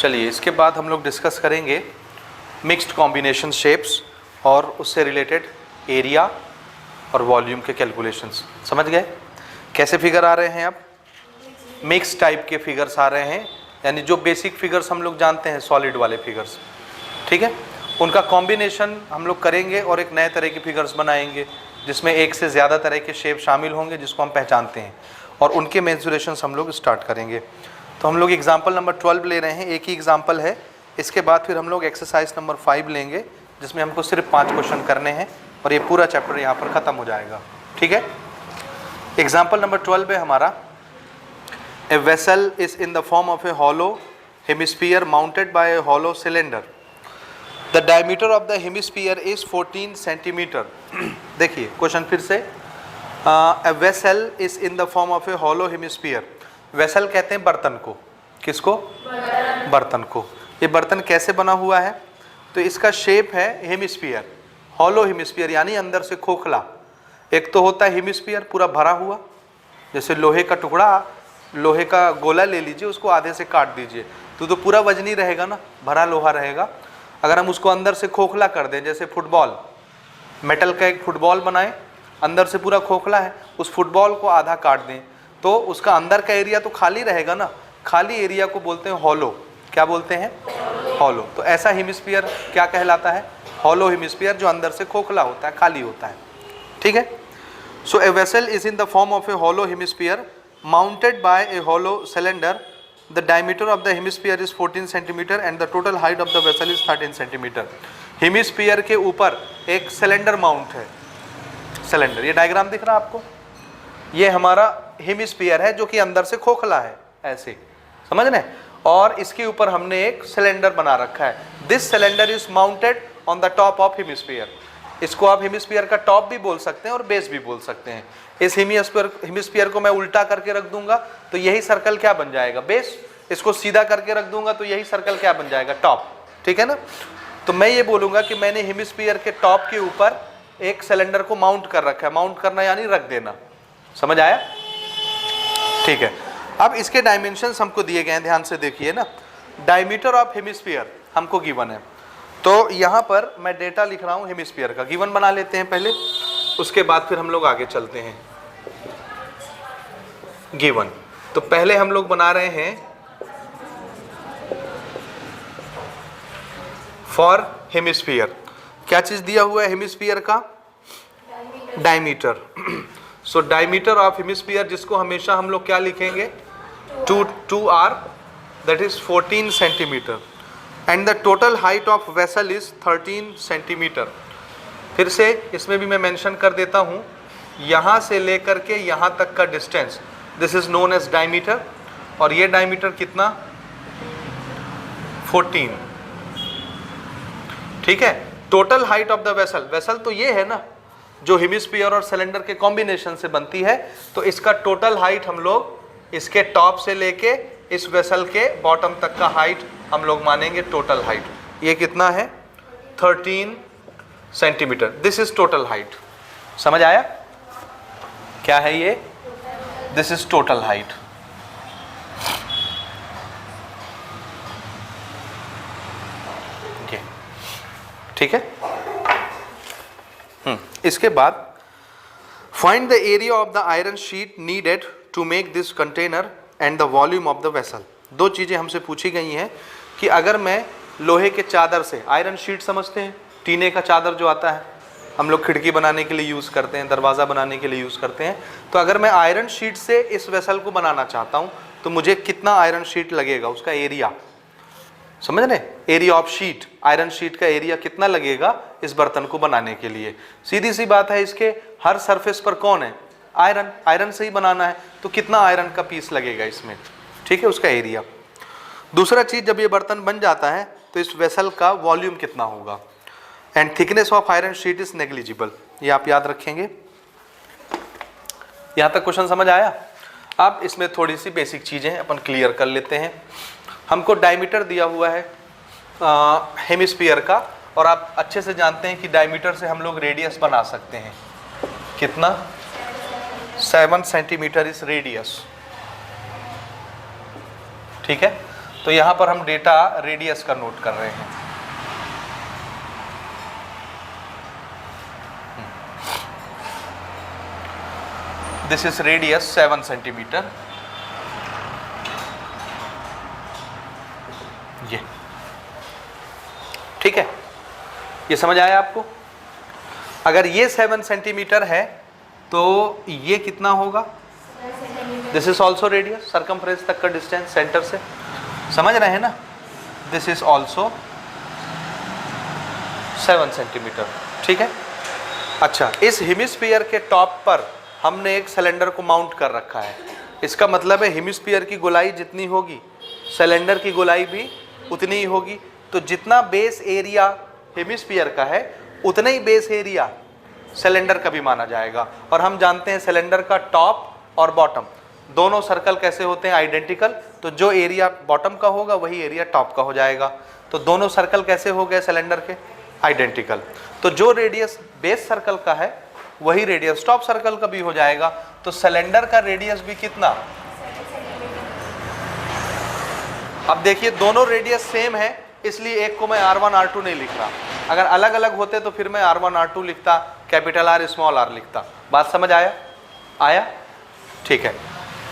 चलिए इसके बाद हम लोग डिस्कस करेंगे मिक्स्ड कॉम्बिनेशन शेप्स और उससे रिलेटेड एरिया और वॉल्यूम के कैलकुलेशंस। समझ गए कैसे फिगर आ रहे हैं? अब मिक्स टाइप के फिगर्स आ रहे हैं, यानी जो बेसिक फिगर्स हम लोग जानते हैं सॉलिड वाले फिगर्स, ठीक है, उनका कॉम्बिनेशन हम लोग करेंगे और एक नए तरह के फिगर्स बनाएंगे जिसमें एक से ज़्यादा तरह के शेप शामिल होंगे जिसको हम पहचानते हैं, और उनके मेंसुरेशंस हम लोग स्टार्ट करेंगे। तो हम लोग एग्जाम्पल नंबर 12 ले रहे हैं, एक ही एग्जाम्पल है। इसके बाद फिर हम लोग एक्सरसाइज नंबर 5 लेंगे जिसमें हमको सिर्फ 5 क्वेश्चन करने हैं और ये पूरा चैप्टर यहाँ पर ख़त्म हो जाएगा, ठीक है। एग्जाम्पल नंबर 12 है हमारा, a vessel is in the form of a hollow hemisphere mounted by a hollow cylinder, the diameter of the hemisphere is 14 centimetre. देखिए क्वेश्चन फिर से, a vessel is in the form of a hollow hemisphere. Vessel कहते हैं बर्तन को, किसको? बर्तन को। ये बर्तन कैसे बना हुआ है? तो इसका शेप है हेमिस्फीयर, हॉलो हेमिस्फीयर यानी अंदर से खोखला। एक तो होता है हेमिस्फीयर पूरा भरा हुआ, जैसे लोहे का टुकड़ा, लोहे का गोला ले लीजिए, उसको आधे से काट दीजिए तो पूरा वजनी रहेगा ना, भरा लोहा रहेगा। अगर हम उसको अंदर से खोखला कर दें, जैसे फुटबॉल, मेटल का एक फुटबॉल बनाएं, अंदर से पूरा खोखला है, उस फुटबॉल को आधा काट दें तो उसका अंदर का एरिया तो खाली रहेगा ना, खाली एरिया को बोलते हैं हॉलो। क्या बोलते हैं? हॉलो। तो ऐसा हेमिस्फीयर क्या कहलाता है? हॉलो हेमिस्फीयर, जो अंदर से खोखला होता है, खाली होता है, ठीक है। So a vessel is in the form of a hollow hemisphere mounted by a hollow cylinder, the diameter of the hemisphere is 14 centimetre and the total height of the vessel is 13 centimetre. Hemisphere के ऊपर एक cylinder mount है, cylinder, ये diagram दिख रहा है आपको, ये हमारा हेमिस्फीयर है जो कि अंदर से खोखला है, ऐसे समझ रहे हैं, और इसके ऊपर हमने एक सिलेंडर बना रखा है। This cylinder is mounted on the top of hemisphere. इसको आप हेमिस्फीयर का टॉप भी बोल सकते हैं और बेस भी बोल सकते हैं। इस हेमिस्फीयर को मैं उल्टा करके रख दूंगा तो यही सर्कल क्या बन जाएगा? बेस। इसको सीधा करके रख दूंगा तो यही सर्कल क्या बन जाएगा? टॉप, ठीक है ना। तो मैं ये बोलूंगा कि मैंने हेमिस्फीयर के टॉप के ऊपर एक सिलेंडर को माउंट कर रखा है। माउंट करना यानी रख देना, समझ आया? ठीक है। अब इसके डायमेंशंस हमको दिए गए हैं, ध्यान से देखिए ना। डायमीटर ऑफ हेमिस्फीयर हमको गिवन है, तो यहाँ पर मैं डेटा लिख रहा हूँ हेमिस्फीयर का। गिवन बना लेते हैं पहले, उसके बाद फिर हम लोग आगे चलते हैं। गिवन, तो पहले हम लोग बना रहे हैं फॉर हेमिस्फीयर। क्या चीज दिया हुआ है हेमिस्फीयर का? Diameter. So diameter of hemisphere, जिसको हमेशा हम लोग क्या लिखेंगे? 2r, that is 14 centimetre, and the total height of vessel is 13 centimetre. फिर से इसमें भी मैं मेंशन कर देता हूँ, यहाँ से लेकर के यहाँ तक का distance, this is known as diameter, और ये डायमीटर कितना? 14, ठीक है। Total height of the vessel, vessel तो ये है ना जो हेमिस्फीयर और सिलेंडर के कॉम्बिनेशन से बनती है, तो इसका टोटल हाइट हम लोग इसके टॉप से लेके इस वेसल के बॉटम तक का हाइट हम लोग मानेंगे टोटल हाइट। ये कितना है? 13 centimetre. This is total height. समझ आया? क्या है ये? This is total height. ठीक है। इसके बाद find the area of the iron sheet needed to make this container and the volume of the vessel. दो चीज़ें हमसे पूछी गई हैं कि अगर मैं लोहे के चादर से, आयरन शीट समझते हैं, टीने का चादर जो आता है, हम लोग खिड़की बनाने के लिए यूज़ करते हैं, दरवाज़ा बनाने के लिए यूज़ करते हैं, तो अगर मैं आयरन शीट से इस वेसल को बनाना चाहता हूँ तो मुझे कितना आयरन शीट लगेगा, उसका एरिया समझ रहे? Area of sheet, iron sheet का एरिया कितना लगेगा इस बर्तन को बनाने के लिए। सीधी सी बात है, इसके हर सरफेस पर कौन है? आयरन, आयरन से ही बनाना है, तो कितना आयरन का पीस लगेगा इसमें, ठीक है, उसका एरिया। दूसरा चीज, जब ये बर्तन बन जाता है तो इस वेसल का वॉल्यूम कितना होगा, and thickness of iron sheet is negligible. ये आप याद रखेंगे। यहां तक क्वेश्चन समझ आया? अब इसमें थोड़ी सी बेसिक चीजें अपन क्लियर कर लेते हैं। हमको डायमीटर दिया हुआ है हेमिस्फीयर का, और आप अच्छे से जानते हैं कि डायमीटर से हम लोग रेडियस बना सकते हैं। कितना? 7 सेंटीमीटर इज रेडियस, ठीक है। तो यहाँ पर हम डेटा रेडियस का नोट कर रहे हैं। This is radius 7 centimetre. ये ठीक है, ये समझ आया आपको? अगर ये 7 सेंटीमीटर है तो ये कितना होगा? This is also radius, circumference तक का डिस्टेंस सेंटर से, समझ रहे हैं ना? दिस इज ऑल्सो 7 सेंटीमीटर, ठीक है। अच्छा, इस हेमिस्फीयर के टॉप पर हमने एक सिलेंडर को माउंट कर रखा है। इसका मतलब है हेमिस्फीयर की गोलाई जितनी होगी सिलेंडर की गोलाई भी उतनी ही होगी। तो जितना बेस एरिया हेमिस्फीयर का है उतना ही बेस एरिया सिलेंडर का भी माना जाएगा। और हम जानते हैं सिलेंडर का टॉप और बॉटम दोनों सर्कल कैसे होते हैं? आइडेंटिकल। तो जो एरिया बॉटम का होगा वही एरिया टॉप का हो जाएगा। तो दोनों सर्कल कैसे हो गए सिलेंडर के? आइडेंटिकल। तो जो रेडियस बेस सर्कल का है वही रेडियस टॉप सर्कल का भी हो जाएगा। तो सिलेंडर का रेडियस भी कितना? अब देखिए दोनों रेडियस सेम है, इसलिए एक को मैं R1 R2 नहीं लिख रहा। अगर अलग अलग होते तो फिर मैं R1 R2 लिखता, कैपिटल R स्मॉल r लिखता। बात समझ आया? ठीक है।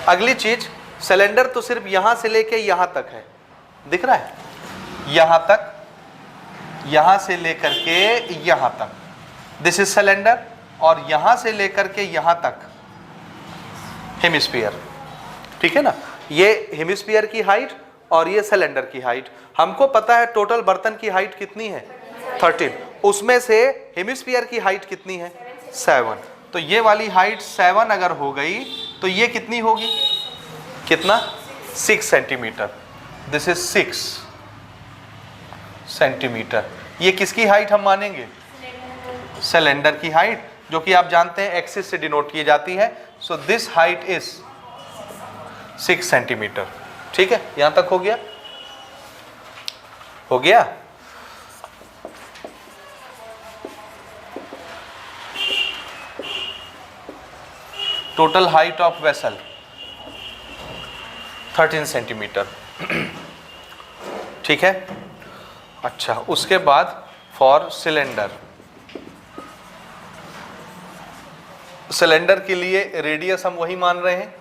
अगली चीज, सिलेंडर तो सिर्फ यहां से लेके यहां तक है, दिख रहा है? यहां तक, यहां से लेकर के यहां तक, दिस इज सिलेंडर। और यहां से लेकर के यहां तक हेमिस्फीयर, ठीक है ना? ये हेमिस्फीयर की हाइट और ये सिलेंडर की हाइट। हमको पता है टोटल बर्तन की हाइट कितनी है? 13। उसमें से हेमिस्फीयर की हाइट कितनी है? 7। तो ये वाली हाइट 7 अगर हो गई तो ये कितनी होगी? कितना? 6 सेंटीमीटर। This is 6 centimetre. ये किसकी हाइट हम मानेंगे? सिलेंडर की हाइट, जो कि आप जानते हैं एक्सिस से डिनोट की जाती है। So this height is 6 centimetre, ठीक है? यहां तक हो गया? हो गया? Total height of vessel 13 centimetre, ठीक है। अच्छा, उसके बाद फॉर सिलेंडर, सिलेंडर के लिए रेडियस हम वही मान रहे हैं,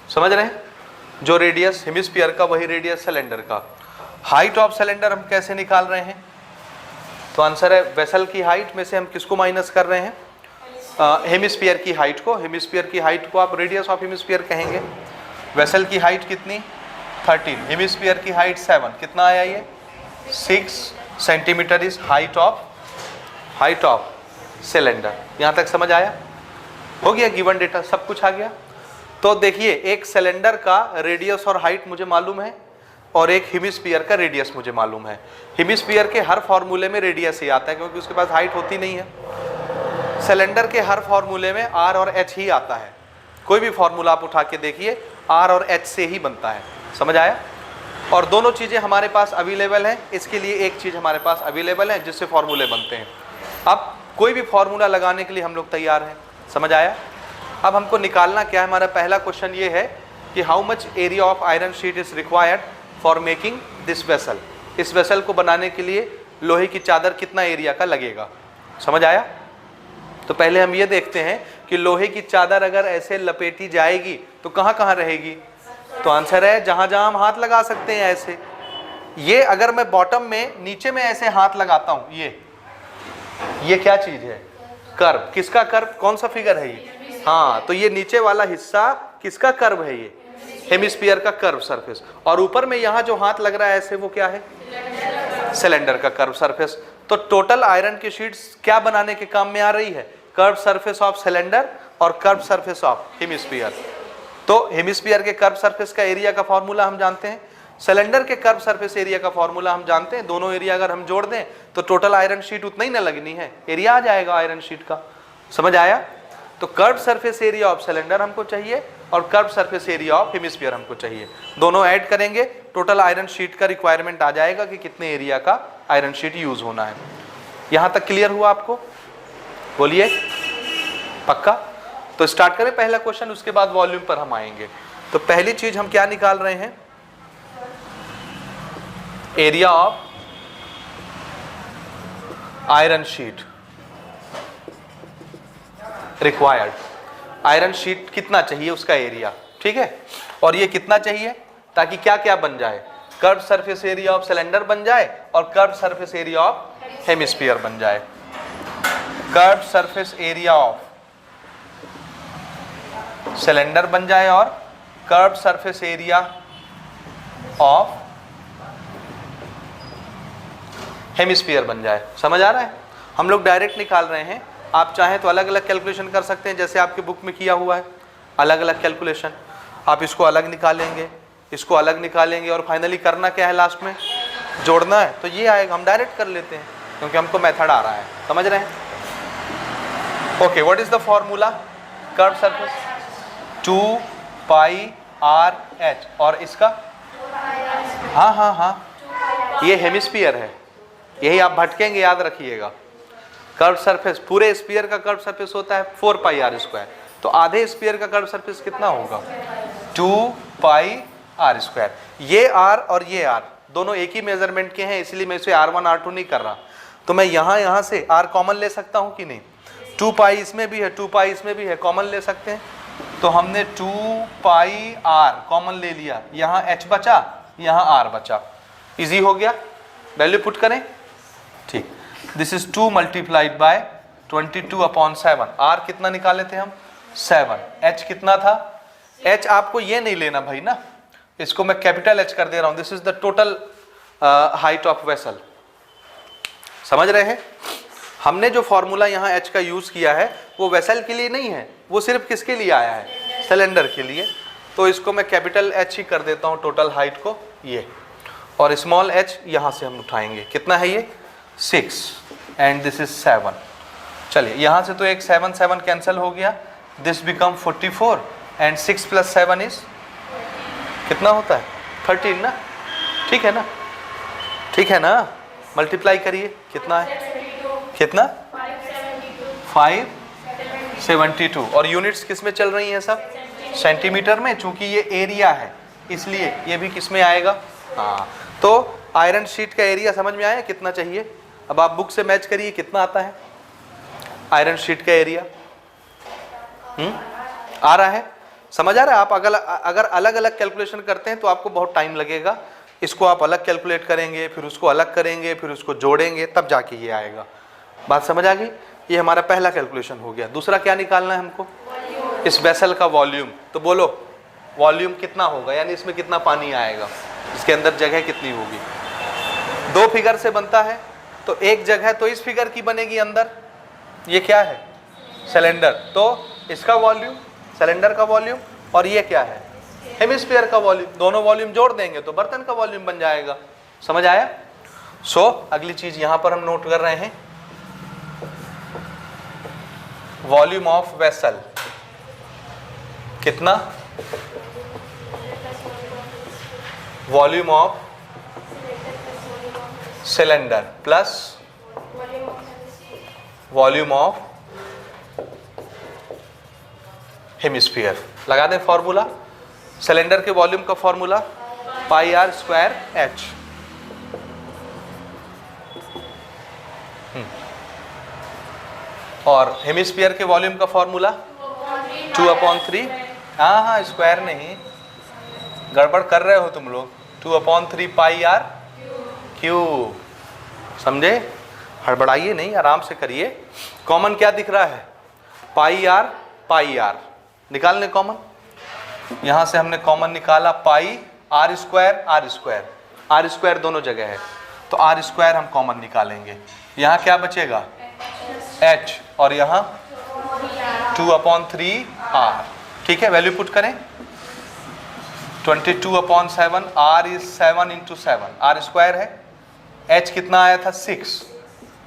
समझ रहे हैं? जो रेडियस हेमिस्फीयर का वही रेडियस सिलेंडर का। हाइट ऑफ सिलेंडर हम कैसे निकाल रहे हैं? तो आंसर है वेसल की हाइट में से हम किसको माइनस कर रहे हैं? हेमिस्फीयर की हाइट को। हेमिस्फीयर की हाइट को आप रेडियस ऑफ हेमिस्फीयर कहेंगे। वेसल की हाइट कितनी? 13। हेमिस्फीयर की हाइट 7। कितना आया ये? 6 centimetre is height of cylinder. यहाँ तक समझ आया? हो गया गिवन डेटा, सब कुछ आ गया। तो देखिए, एक सिलेंडर का रेडियस और हाइट मुझे मालूम है और एक हेमिस्फीयर का रेडियस मुझे मालूम है। हेमिस्फीयर के हर फॉर्मूले में रेडियस ही आता है क्योंकि उसके पास हाइट होती नहीं है। सिलेंडर के हर फॉर्मूले में R और H ही आता है। कोई भी फॉर्मूला आप उठा के देखिए, R और H से ही बनता है। समझ आया? और दोनों चीज़ें हमारे पास अवेलेबल हैं, इसके लिए एक चीज़ हमारे पास अवेलेबल है जिससे फॉर्मूले बनते हैं। अब कोई भी फॉर्मूला लगाने के लिए हम लोग तैयार हैं। समझ आया? अब हमको निकालना क्या है? हमारा पहला क्वेश्चन ये है कि how much area of iron sheet is required for making this vessel. इस वेसल को बनाने के लिए लोहे की चादर कितना एरिया का लगेगा? समझ आया? तो पहले हम ये देखते हैं कि लोहे की चादर अगर ऐसे लपेटी जाएगी तो कहाँ कहाँ रहेगी? तो आंसर है जहाँ जहाँ हम हाथ लगा सकते हैं ऐसे। ये अगर मैं बॉटम में नीचे में ऐसे हाथ लगाता हूँ, ये क्या चीज़ है? कर्व। किसका कर्व? कौन सा फिगर है ये? हाँ, तो ये नीचे वाला हिस्सा किसका कर्व है? ये हेमिस्फीयर का कर्व सरफेस। और ऊपर में यहाँ जो हाथ लग रहा है ऐसे, वो क्या है? सिलेंडर का कर्व सरफेस। तो टोटल आयरन की शीट्स क्या बनाने के काम में आ रही है? कर्व सरफेस ऑफ सिलेंडर और कर्व सरफेस ऑफ हेमिस्फीयर। तो हेमिस्फीयर के कर्व सरफेस का एरिया का फॉर्मूला हम जानते हैं, सिलेंडर के कर्व सरफेस एरिया का फॉर्मूला हम जानते हैं। दोनों एरिया अगर हम जोड़ दें तो टोटल आयरन शीट उतना ही ना लगनी है, एरिया आ जाएगा आयरन शीट का। समझ आया? तो curve surface area of cylinder हमको चाहिए और curve surface area of hemisphere हमको चाहिए। दोनों ऐड करेंगे, टोटल आयरन शीट का रिक्वायरमेंट आ जाएगा कि कितने एरिया का आयरन शीट यूज होना है। यहां तक क्लियर हुआ आपको? बोलिए, पक्का? तो स्टार्ट करें पहला क्वेश्चन, उसके बाद वॉल्यूम पर हम आएंगे। तो पहली चीज हम क्या निकाल रहे हैं? Area of iron sheet required, iron sheet कितना चाहिए उसका एरिया, ठीक है। और ये कितना चाहिए ताकि क्या क्या बन जाए, curve surface area of cylinder बन जाए और curve surface area of hemisphere बन जाए। Curve surface area of cylinder बन जाए और curve surface area of hemisphere बन जाए। समझ आ रहा है? हम लोग डायरेक्ट निकाल रहे हैं, आप चाहें तो अलग अलग कैलकुलेशन कर सकते हैं, जैसे आपके बुक में किया हुआ है अलग अलग कैलकुलेशन। आप इसको अलग निकालेंगे, इसको अलग निकालेंगे और फाइनली करना क्या है, लास्ट में जोड़ना है, तो ये आएगा। हम डायरेक्ट कर लेते हैं क्योंकि हमको मेथड आ रहा है। समझ रहे हैं? Okay, what is the formula? Curve surface 2 pi R H, और इसका हाँ ये हेमिस्फीयर है, यही आप भटकेंगे, याद रखिएगा। कर्व सरफेस, पूरे स्फीयर का कर्व सरफेस होता है 4 पाई आर स्क्वायर, तो आधे स्फीयर का कर्व सरफेस कितना होगा? 2 पाई आर स्क्वायर। ये आर और ये आर दोनों एक ही मेजरमेंट के हैं, इसलिए मैं इसे R1 R2 नहीं कर रहा, तो मैं यहाँ से R कॉमन ले सकता हूँ कि नहीं? 2 पाई इसमें भी है, 2 पाई इसमें भी है, कॉमन ले सकते हैं। तो हमने 2 पाई R कॉमन ले लिया, यहाँ H बचा, यहाँ R बचा, इजी हो गया। वैल्यू पुट करें, ठीक। This is 2 multiplied by 22/7। R कितना निकाले थे हम? 7। H कितना था? H आपको ये नहीं लेना भाई ना, इसको मैं कैपिटल H कर दे रहा हूं। This is the total height of vessel. समझ रहे हैं? हमने जो फॉर्मूला यहाँ H का यूज किया है वो वेसल के लिए नहीं है, वो सिर्फ किसके लिए आया है? सिलेंडर के लिए। तो इसको मैं कैपिटल H ही कर देता हूँ, टोटल हाइट को ये, और स्मॉल h यहाँ से हम उठाएंगे। कितना है ये? 6 एंड दिस इज 7। चलिए यहाँ से तो एक 7 7 कैंसिल हो गया, दिस बिकम 44 एंड 6 + 7 इज कितना होता है? 13 ना, ठीक है ना? ठीक है ना? मल्टीप्लाई करिए, कितना है? कितना? 572। और यूनिट्स किस में चल रही हैं सब? सेंटीमीटर में, चूंकि ये एरिया है इसलिए ये भी किस में आएगा? हाँ, तो आयरन शीट का एरिया समझ में आया कितना चाहिए? अब आप बुक से मैच करिए, कितना आता है आयरन शीट का एरिया? आ रहा है? समझ आ रहा है? आप अगर अलग अलग कैलकुलेशन करते हैं तो आपको बहुत टाइम लगेगा। इसको आप अलग कैलकुलेट करेंगे, फिर उसको अलग करेंगे, फिर उसको जोड़ेंगे, तब जाके ये आएगा। बात समझ आ गई? ये हमारा पहला कैलकुलेशन हो गया। दूसरा क्या निकालना है हमको? इस वेसल का वॉल्यूम। तो बोलो वॉल्यूम कितना होगा, यानी इसमें कितना पानी आएगा, इसके अंदर जगह कितनी होगी? 2 फिगर से बनता है, तो एक जगह तो इस फिगर की बनेगी अंदर, ये क्या है? सिलेंडर, तो इसका वॉल्यूम, सिलेंडर का वॉल्यूम, और ये क्या है? हेमिस्फीयर का वॉल्यूम। दोनों वॉल्यूम जोड़ देंगे तो बर्तन का वॉल्यूम बन जाएगा। समझ आया? अगली चीज यहां पर हम नोट कर रहे हैं, वॉल्यूम ऑफ वेसल कितना? Volume of cylinder plus volume of hemisphere. लगा दें फॉर्मूला। सिलेंडर के वॉल्यूम का formula pi r square h, और हेमिस्फीयर के वॉल्यूम का फॉर्मूला 2/3। हाँ, स्क्वायर नहीं, गड़बड़ कर रहे हो तुम लोग। 2/3 पाई आर क्यूब। समझे? हड़बड़ाइए नहीं, आराम से करिए। कॉमन क्या दिख रहा है? पाई आर निकालने कॉमन। यहां से हमने कॉमन निकाला पाई आर स्क्वायर दोनों जगह है, तो आर स्क्वायर हम कॉमन निकालेंगे। यहाँ क्या बचेगा? h, और यहाँ 2/3 r। ठीक है, वैल्यू पुट करें। 22/7, r इज 7 × 7, r स्क्वायर है। h कितना आया था? 6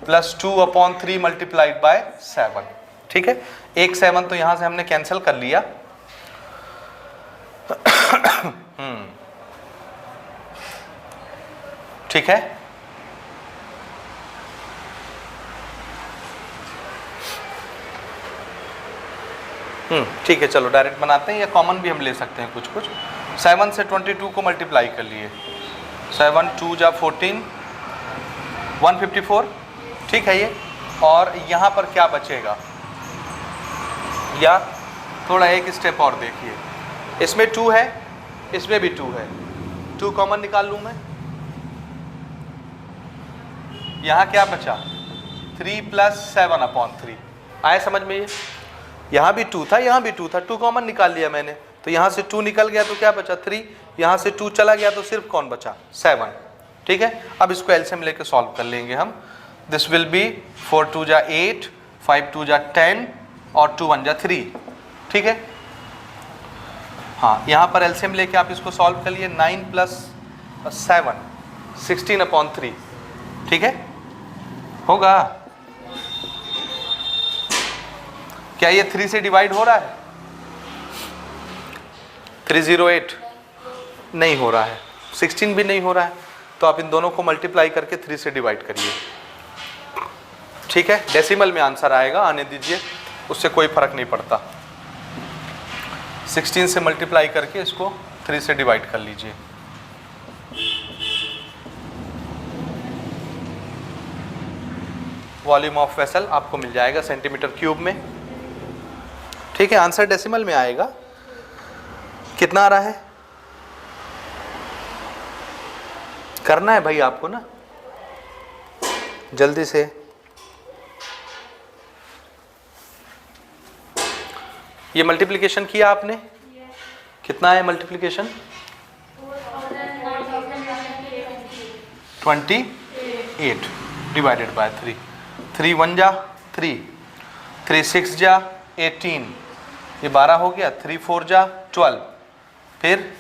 प्लस 2/3 मल्टीप्लाइड बाय 7। ठीक है, एक 7 तो यहां से हमने कैंसिल कर लिया। ठीक है, ठीक है, चलो डायरेक्ट बनाते हैं, या कॉमन भी हम ले सकते हैं कुछ कुछ। 7 से 22 को मल्टीप्लाई कर लिए, 7 2 जा 14, 154, ठीक है ये। और यहाँ पर क्या बचेगा, या थोड़ा एक स्टेप और देखिए, इसमें 2 है, इसमें भी 2 है, 2 कॉमन निकाल लूँ मैं, यहाँ क्या बचा 3 + 7/3। आए समझ में ये? यहाँ भी 2 था, यहाँ भी 2 था, 2 कॉमन निकाल लिया मैंने, तो यहाँ से 2 निकल गया तो क्या बचा 3, यहाँ से 2 चला गया तो सिर्फ कौन बचा 7, ठीक है। अब इसको एलसीएम लेके सॉल्व कर लेंगे हम। दिस विल बी 4 2 जा 8, 5 2 जा 10 और 2 1 जा 3, ठीक है। हाँ, यहाँ पर एलसीएम लेके आप इसको सॉल्व कर लिए, 9 + 7 16/3, ठीक है, होगा क्या? ये 3 से डिवाइड हो रहा है? 308 नहीं हो रहा है, 16 भी नहीं हो रहा है, तो आप इन दोनों को मल्टीप्लाई करके 3 से डिवाइड करिए, ठीक है। डेसिमल में आंसर आएगा, आने दीजिए, उससे कोई फर्क नहीं पड़ता। 16 से मल्टीप्लाई करके इसको 3 से डिवाइड कर लीजिए। वॉल्यूम ऑफ वेसल आपको मिल जाएगा सेंटीमीटर क्यूब में, ठीक है। आंसर डेसिमल में आएगा। कितना आ रहा है? करना है भाई आपको ना, जल्दी से। ये मल्टीप्लिकेशन किया आपने? कितना है मल्टीप्लिकेशन? 28 divided by 3। 3 1 जा 3, 3 6 जा 18, ये 12 हो गया, 3 4 जा 12, फिर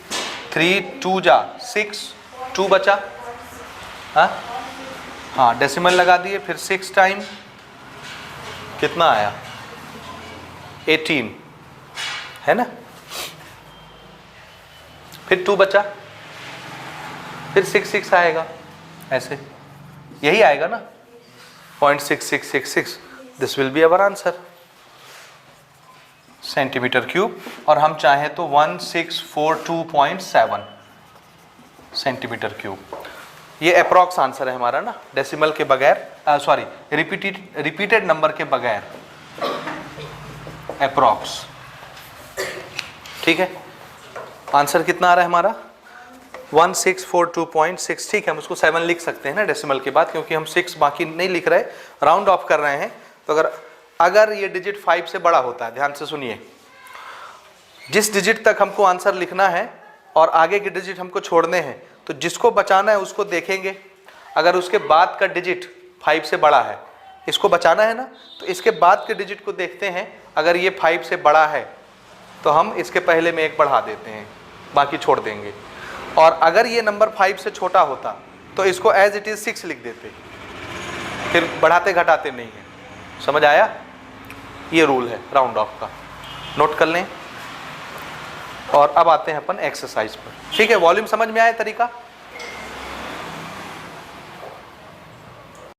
3 2 जा 6, 2 बचा, हाँ डेसिमल लगा दिए, फिर 6 टाइम कितना आया 18, है ना, फिर 2 बचा, फिर 6 6 आएगा, ऐसे यही आएगा ना 0.6666। This will be our answer centimetre cube, और हम चाहें तो 1642.7 सेंटीमीटर क्यूब। ये अप्रॉक्स आंसर है हमारा ना, डेसिमल के बगैर, सॉरी रिपीटेड नंबर के बगैर, अप्रॉक्स, ठीक है। आंसर कितना आ रहा है हमारा 1642.6, ठीक है। हम उसको 7 लिख सकते हैं ना डेसिमल के बाद, क्योंकि हम 6 बाकी नहीं लिख रहे, राउंड ऑफ कर रहे हैं। तो अगर ये डिजिट 5 से बड़ा होता है, ध्यान से सुनिए, जिस डिजिट तक हमको आंसर लिखना है और आगे के डिजिट हमको छोड़ने हैं, तो जिसको बचाना है उसको देखेंगे। अगर उसके बाद का डिजिट 5 से बड़ा है, इसको बचाना है ना, तो इसके बाद के डिजिट को देखते हैं। अगर ये 5 से बड़ा है तो हम इसके पहले में 1 बढ़ा देते हैं, बाकी छोड़ देंगे। और अगर ये नंबर 5 से छोटा होता तो इसको एज इट इज़ 6 लिख देते, फिर बढ़ाते घटाते नहीं है। समझ आया? ये रूल है राउंड ऑफ का, नोट कर लें। और अब आते हैं अपन एक्सरसाइज पर, ठीक है। वॉल्यूम समझ में आया तरीका?